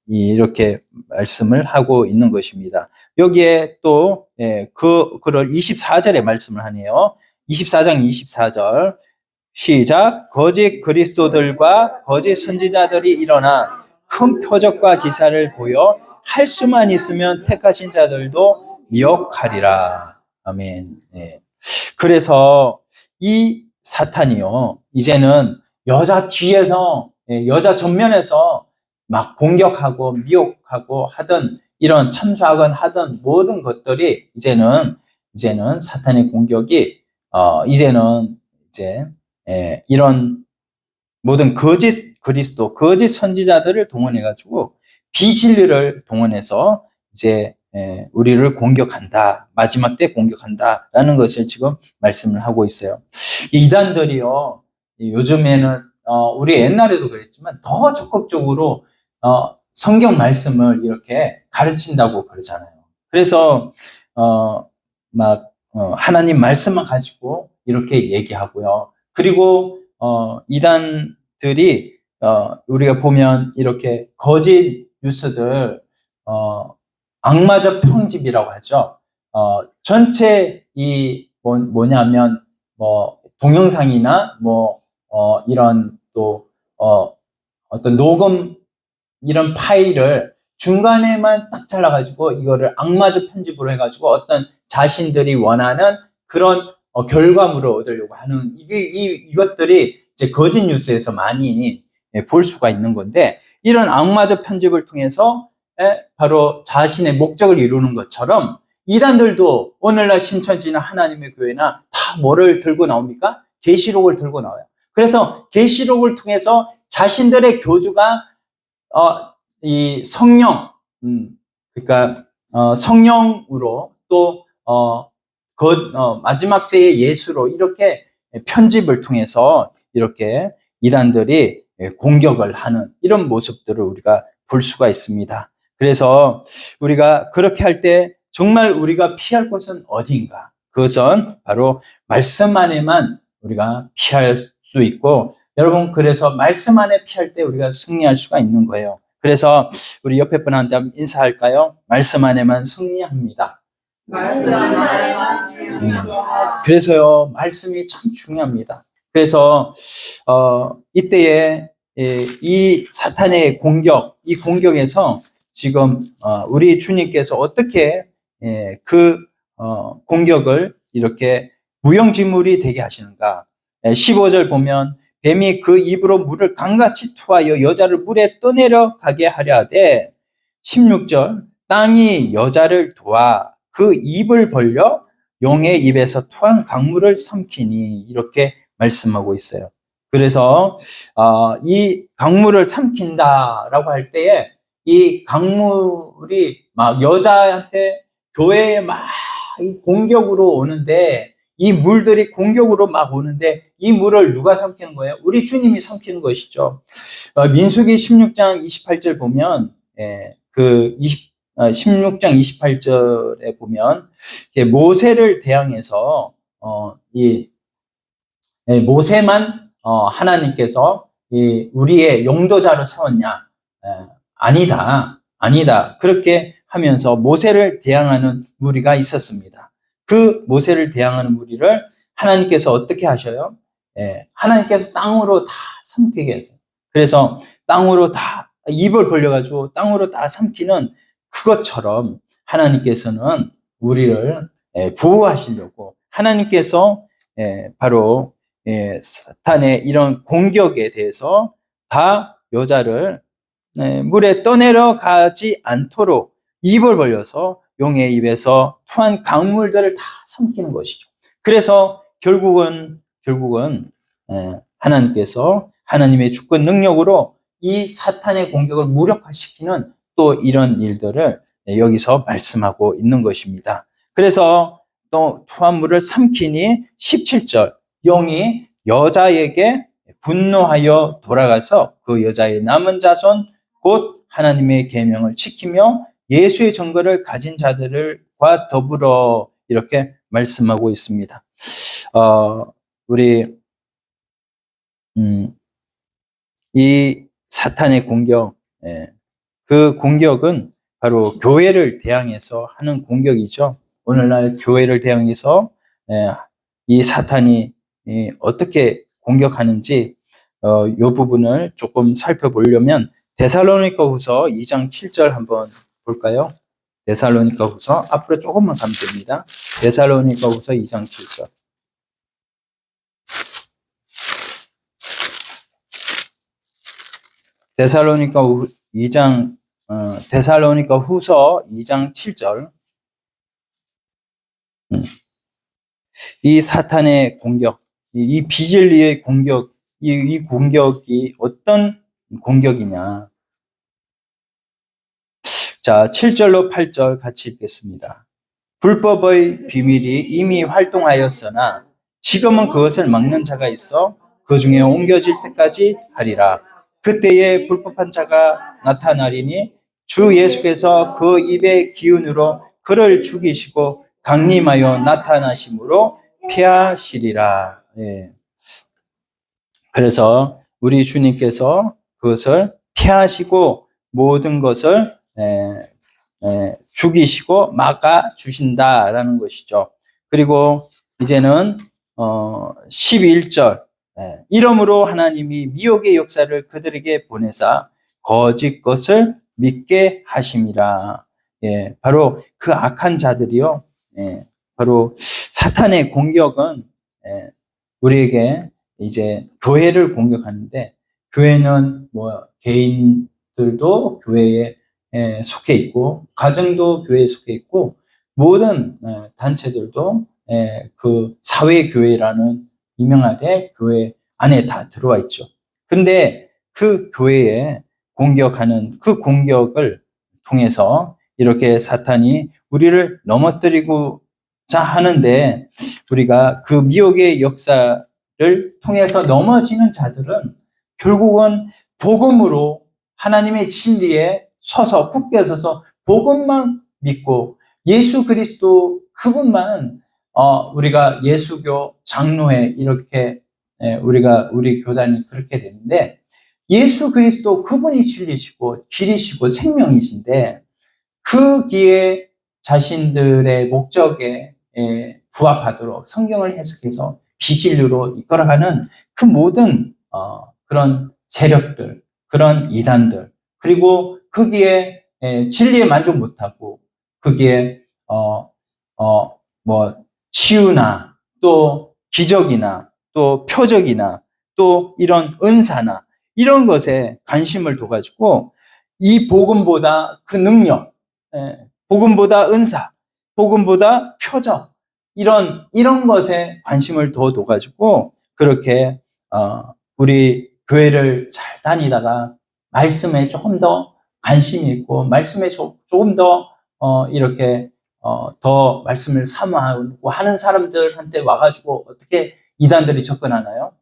이렇게 말씀을 하고 있는 것입니다. 여기에 또 그를 24절에 말씀을 하네요. 24장 24절 시작. 거짓 그리스도들과 거짓 선지자들이 일어나 큰 표적과 기사를 보여 할 수만 있으면 택하신 자들도 미혹하리라. 아멘. 그래서 이 사탄이요, 이제는 여자 뒤에서, 여자 전면에서 막 공격하고 미혹하고 하던 이런 참소하건 하던 모든 것들이 이제는 사탄의 공격이 이제는 이제 이런 모든 거짓 그리스도, 거짓 선지자들을 동원해가지고 비진리를 동원해서 이제 우리를 공격한다. 마지막 때 공격한다라는 것을 지금 말씀을 하고 있어요. 이 이단들이요, 요즘에는 우리 옛날에도 그랬지만 더 적극적으로 성경 말씀을 이렇게 가르친다고 그러잖아요. 그래서 하나님 말씀만 가지고 이렇게 얘기하고요. 그리고 이단들이 우리가 보면 이렇게 거짓 뉴스들 악마적 편집이라고 하죠. 전체 이 뭐냐면 동영상이나 이런 또 어떤 녹음 이런 파일을 중간에만 딱 잘라가지고 이거를 악마적 편집으로 해가지고 어떤 자신들이 원하는 그런 결과물을 얻으려고 하는 이것들이 이제 거짓 뉴스에서 많이 볼 수가 있는 건데, 이런 악마적 편집을 통해서 바로 자신의 목적을 이루는 것처럼 이단들도 오늘날 신천지나 하나님의 교회나 다 뭐를 들고 나옵니까? 계시록을 들고 나와요. 그래서 계시록을 통해서 자신들의 교주가 이 성령, 그러니까 성령으로 또 마지막 때의 예수로 이렇게 편집을 통해서 이렇게 이단들이 공격을 하는 이런 모습들을 우리가 볼 수가 있습니다. 그래서 우리가 그렇게 할 때 정말 우리가 피할 곳은 어디인가? 그것은 바로 말씀 안에만 우리가 피할 수 있고, 여러분, 그래서 말씀 안에 피할 때 우리가 승리할 수가 있는 거예요. 그래서 우리 옆에 분한테 한번 인사할까요? 말씀 안에만 승리합니다. 말씀 안에만 승리합니다. 그래서요, 말씀이 참 중요합니다. 그래서 이때에 이 사탄의 공격, 이 공격에서 지금 우리 주님께서 어떻게 그 공격을 이렇게 무용지물이 되게 하시는가? 15절 보면 뱀이 그 입으로 물을 강같이 투하여 여자를 물에 떠내려 가게 하려 하되, 16절 땅이 여자를 도와 그 입을 벌려 용의 입에서 투한 강물을 삼키니, 이렇게 말씀하고 있어요. 그래서 이 강물을 삼킨다라고 할 때에 이 강물이 막 여자한테 교회에 막 공격으로 오는데, 이 물들이 공격으로 막 오는데 이 물을 누가 삼키는 거예요? 우리 주님이 삼키는 것이죠. 민수기 16장 28절 보면 16장 28절에 보면 모세를 대항해서 모세만 하나님께서 우리의 용도자로 세웠냐? 아니다. 그렇게 하면서 모세를 대항하는 무리가 있었습니다. 그 모세를 대항하는 무리를 하나님께서 어떻게 하셔요? 하나님께서 땅으로 다 삼키게 해서, 그래서 땅으로 다 입을 벌려가지고 땅으로 다 삼키는 그것처럼 하나님께서는 우리를 보호하시려고, 하나님께서 바로 사탄의 이런 공격에 대해서 다 여자를 물에 떠내려 가지 않도록 입을 벌려서 용의 입에서 투한 강물들을 다 삼키는 것이죠. 그래서 결국은 하나님께서 하나님의 주권 능력으로 이 사탄의 공격을 무력화시키는 또 이런 일들을 여기서 말씀하고 있는 것입니다. 그래서 또 투한 물을 삼키니 17절 용이 여자에게 분노하여 돌아가서 그 여자의 남은 자손 곧 하나님의 계명을 지키며 예수의 증거를 가진 자들과 더불어 이렇게 말씀하고 있습니다. 우리 이 사탄의 공격, 그 공격은 바로 교회를 대항해서 하는 공격이죠. 오늘날 교회를 대항해서 이 사탄이 어떻게 공격하는지 이 부분을 조금 살펴보려면 데살로니가후서 2장 7절 한번 볼까요? 데살로니가후서 앞으로 조금만 가면 됩니다. 데살로니가후서 2장 7절. 데살로니가후서 2장 7절. 이 사탄의 공격, 이 비진리의 공격, 이 공격이 어떤 공격이냐? 자, 7절로 8절 같이 읽겠습니다. 불법의 비밀이 이미 활동하였으나 지금은 그것을 막는 자가 있어 그 중에 옮겨질 때까지 하리라. 그때에 불법한 자가 나타나리니 주 예수께서 그 입의 기운으로 그를 죽이시고 강림하여 나타나심으로 피하시리라. 그래서 우리 주님께서 그것을 피하시고 모든 것을 죽이시고 막아 주신다라는 것이죠. 그리고 이제는 11절 이러므로 하나님이 미혹의 역사를 그들에게 보내사 거짓 것을 믿게 하심이라. 바로 그 악한 자들이요. 바로 사탄의 공격은 우리에게 이제 교회를 공격하는데, 교회는 뭐 개인들도 교회에 속해 있고 가정도 교회에 속해 있고 모든 단체들도 그 사회교회라는 유명하게 교회 안에 다 들어와 있죠. 근데 그 교회에 공격하는 그 공격을 통해서 이렇게 사탄이 우리를 넘어뜨리고자 하는데, 우리가 그 미혹의 역사를 통해서 넘어지는 자들은 결국은 복음으로 하나님의 진리에 서서 굳게 서서 복음만 믿고 예수 그리스도 그분만 우리가 예수교 장로회 이렇게 우리 교단이 그렇게 되는데, 예수 그리스도 그분이 진리시고 길이시고 생명이신데 그 길에 자신들의 목적에 부합하도록 성경을 해석해서 비진리로 이끌어가는 그 모든 그런 세력들, 그런 이단들, 그리고 거기에 진리에 만족 못하고 거기에 뭐 치유나 또 기적이나 또 표적이나 또 이런 은사나 이런 것에 관심을 둬가지고 이 복음보다 그 능력, 복음보다 은사, 복음보다 표적 이런 것에 관심을 더 둬가지고 그렇게 우리 교회를 잘 다니다가 말씀에 조금 더 관심이 있고 말씀에 조금 더 이렇게 더 말씀을 사모하고 하는 사람들한테 와가지고 어떻게 이단들이 접근하나요?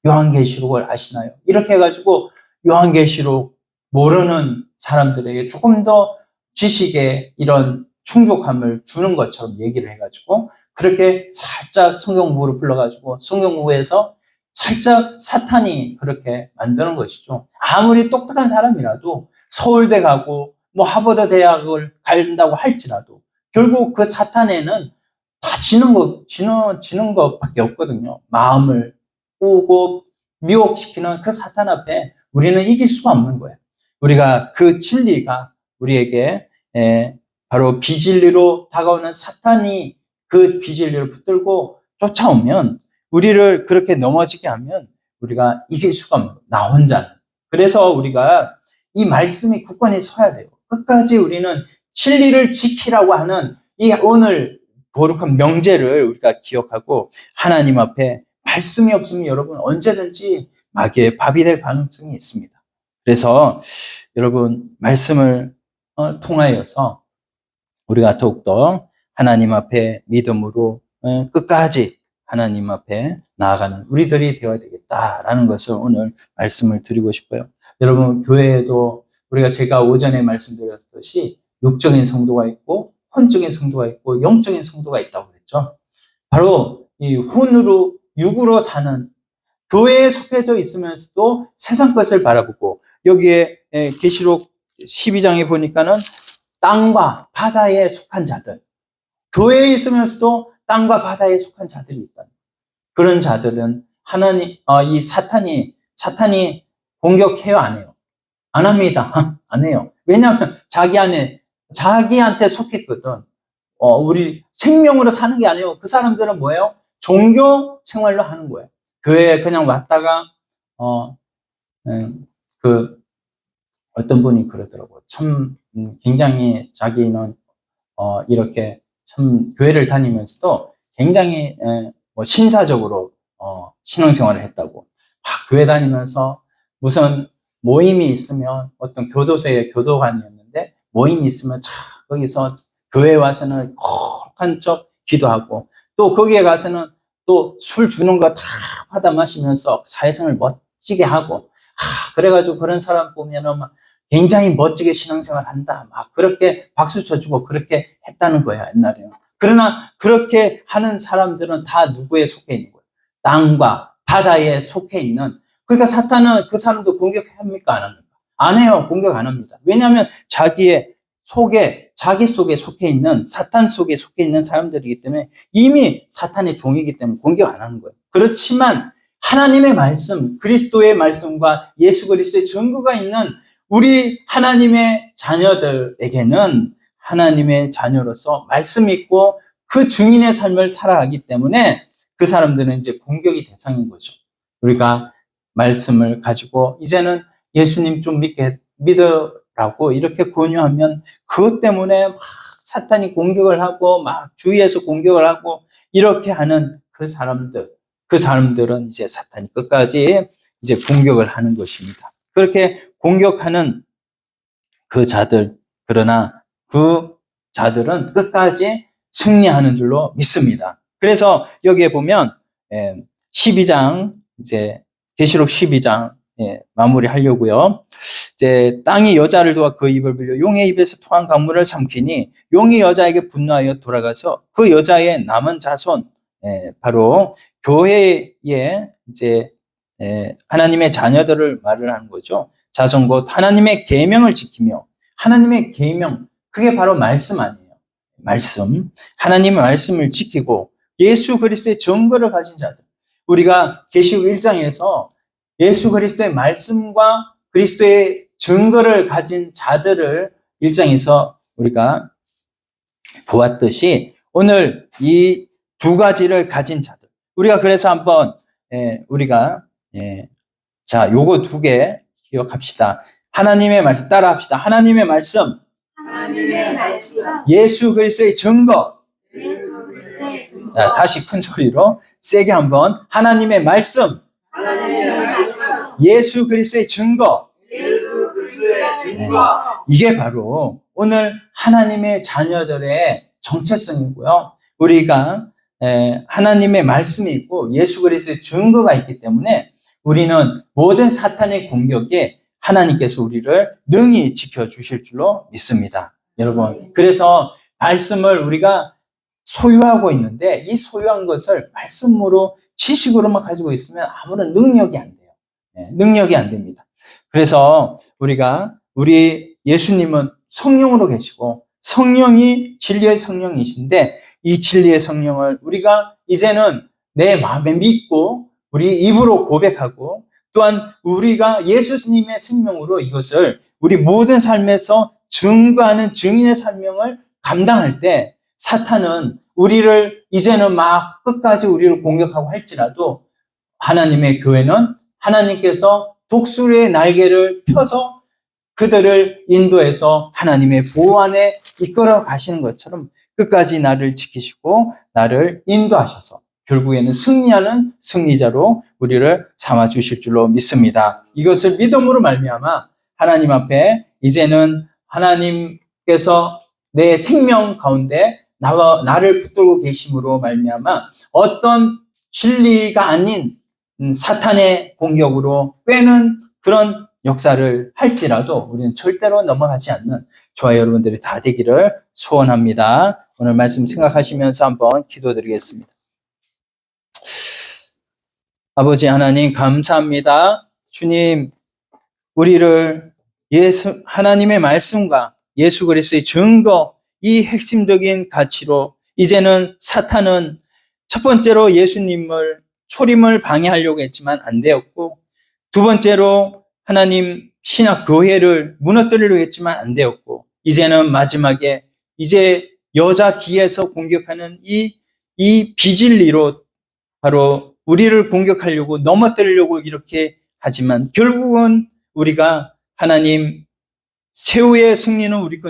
요한계시록을 아시나요? 이렇게 해가지고 요한계시록 모르는 사람들에게 조금 더 지식에 이런 충족함을 주는 것처럼 얘기를 해가지고 그렇게 살짝 성경공부를 불러가지고 성경공부에서 살짝 사탄이 그렇게 만드는 것이죠. 아무리 똑똑한 사람이라도 서울대 가고 뭐 하버드 대학을 간다고 할지라도 결국 그 사탄에는 다 지는 것밖에 없거든요. 마음을 꼬고 미혹시키는 그 사탄 앞에 우리는 이길 수가 없는 거예요. 우리가 그 진리가 우리에게 바로 비진리로 다가오는 사탄이 그 비진리를 붙들고 쫓아오면 우리를 그렇게 넘어지게 하면 우리가 이길 수가 없는 거예요. 나 혼자는. 그래서 우리가 이 말씀이 굳건히 서야 돼요. 끝까지 우리는 진리를 지키라고 하는 이 오늘 거룩한 명제를 우리가 기억하고 하나님 앞에 말씀이 없으면 여러분 언제든지 마귀의 밥이 될 가능성이 있습니다. 그래서 여러분 말씀을 통하여서 우리가 더욱더 하나님 앞에 믿음으로 끝까지 하나님 앞에 나아가는 우리들이 되어야 되겠다라는 것을 오늘 말씀을 드리고 싶어요. 여러분, 교회에도 우리가 제가 오전에 말씀드렸듯이 육적인 성도가 있고 혼적인 성도가 있고 영적인 성도가 있다고 그랬죠. 바로 이 혼으로 육으로 사는 교회에 속해져 있으면서도 세상 것을 바라보고, 여기에 계시록 12장에 보니까는 땅과 바다에 속한 자들, 교회에 있으면서도 땅과 바다에 속한 자들이 있다. 그런 자들은 하나님, 이 사탄이 공격해요, 안 해요? 안 합니다. 안 해요. 왜냐하면 자기한테 속했거든. 우리 생명으로 사는 게 아니에요. 그 사람들은 뭐예요? 종교 생활로 하는 거예요. 교회에 그냥 왔다가, 어떤 분이 그러더라고요. 참, 굉장히 자기는, 이렇게 참 교회를 다니면서도 굉장히, 신사적으로, 신앙생활을 했다고. 교회 다니면서 무슨 모임이 있으면 어떤 교도소의 교도관이었는데 모임이 있으면 거기서 교회에 와서는 거룩한 척 기도하고 또 거기에 가서는 또 술 주는 거 다 받아 마시면서 사회생활을 멋지게 하고 그래가지고 그런 사람 보면은 막 굉장히 멋지게 신앙생활 한다. 막 그렇게 박수 쳐주고 그렇게 했다는 거예요, 옛날에는. 그러나 그렇게 하는 사람들은 다 누구에 속해 있는 거예요? 땅과 바다에 속해 있는. 그러니까 사탄은 그 사람도 공격합니까? 안 합니까? 안 해요. 공격 안 합니다. 왜냐하면 자기 속에 속해 있는, 사탄 속에 속해 있는 사람들이기 때문에 이미 사탄의 종이기 때문에 공격 안 하는 거예요. 그렇지만 하나님의 말씀, 그리스도의 말씀과 예수 그리스도의 증거가 있는 우리 하나님의 자녀들에게는 하나님의 자녀로서 말씀 있고 그 증인의 삶을 살아가기 때문에 그 사람들은 이제 공격의 대상인 거죠. 우리가 말씀을 가지고 이제는 예수님 좀 믿으라고 이렇게 권유하면 그것 때문에 막 사탄이 공격을 하고 막 주위에서 공격을 하고 이렇게 하는 그 사람들은 이제 사탄이 끝까지 이제 공격을 하는 것입니다. 그렇게 공격하는 그 자들, 그러나 그 자들은 끝까지 승리하는 줄로 믿습니다. 그래서 여기에 보면 12장 이제 계시록 12장 마무리하려고요. 이제 땅이 여자를 도와 그 입을 벌려 용의 입에서 토한 강물을 삼키니 용이 여자에게 분노하여 돌아가서 그 여자의 남은 자손 바로 교회에 이제 하나님의 자녀들을 말을 하는 거죠. 자손 곧 하나님의 계명을 지키며 하나님의 계명 그게 바로 말씀 아니에요. 말씀 하나님의 말씀을 지키고 예수 그리스도의 증거를 가진 자들 우리가 계시록 1장에서 예수 그리스도의 말씀과 그리스도의 증거를 가진 자들을 1장에서 우리가 보았듯이 오늘 이 두 가지를 가진 자들 우리가 그래서 한번 우리가 자 요거 두 개 기억합시다. 하나님의 말씀 따라합시다. 하나님의 말씀 예수 그리스도의 증거 자, 다시 큰 소리로 세게 한번 하나님의 말씀 예수 그리스도의 증거 이게 바로 오늘 하나님의 자녀들의 정체성이고요. 우리가 하나님의 말씀이 있고 예수 그리스도의 증거가 있기 때문에 우리는 모든 사탄의 공격에 하나님께서 우리를 능히 지켜주실 줄로 믿습니다. 여러분, 그래서 말씀을 우리가 소유하고 있는데 이 소유한 것을 말씀으로 지식으로만 가지고 있으면 아무런 능력이 안 돼요. 능력이 안 됩니다. 그래서 우리 예수님은 성령으로 계시고 성령이 진리의 성령이신데 이 진리의 성령을 우리가 이제는 내 마음에 믿고 우리 입으로 고백하고 또한 우리가 예수님의 생명으로 이것을 우리 모든 삶에서 증거하는 증인의 생명을 감당할 때 사탄은 우리를 이제는 막 끝까지 우리를 공격하고 할지라도 하나님의 교회는 하나님께서 독수리의 날개를 펴서 그들을 인도해서 하나님의 보호 안에 이끌어 가시는 것처럼 끝까지 나를 지키시고 나를 인도하셔서 결국에는 승리하는 승리자로 우리를 삼아 주실 줄로 믿습니다. 이것을 믿음으로 말미암아 하나님 앞에 이제는 하나님께서 내 생명 가운데 나를 붙들고 계심으로 말미암아 어떤 진리가 아닌 사탄의 공격으로 꿰는 그런 역사를 할지라도 우리는 절대로 넘어가지 않는 저와 여러분들이 다 되기를 소원합니다. 오늘 말씀 생각하시면서 한번 기도드리겠습니다. 아버지 하나님 감사합니다. 주님, 우리를 하나님의 말씀과 예수 그리스도의 증거, 이 핵심적인 가치로 이제는 사탄은 첫 번째로 예수님을 초림을 방해하려고 했지만 안 되었고, 두 번째로 하나님 신약 교회를 무너뜨리려고 했지만 안 되었고, 이제는 마지막에 이제 여자 뒤에서 공격하는 이 비진리로 바로 우리를 공격하려고 넘어뜨리려고 이렇게 하지만 결국은 우리가 하나님 최후의 승리는 우리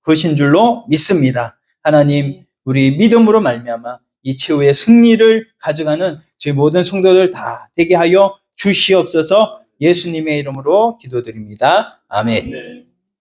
것인 줄로 믿습니다. 하나님, 우리 믿음으로 말미암아 이 최후의 승리를 가져가는 저희 모든 성도들 다 되게 하여 주시옵소서. 예수님의 이름으로 기도드립니다. 아멘.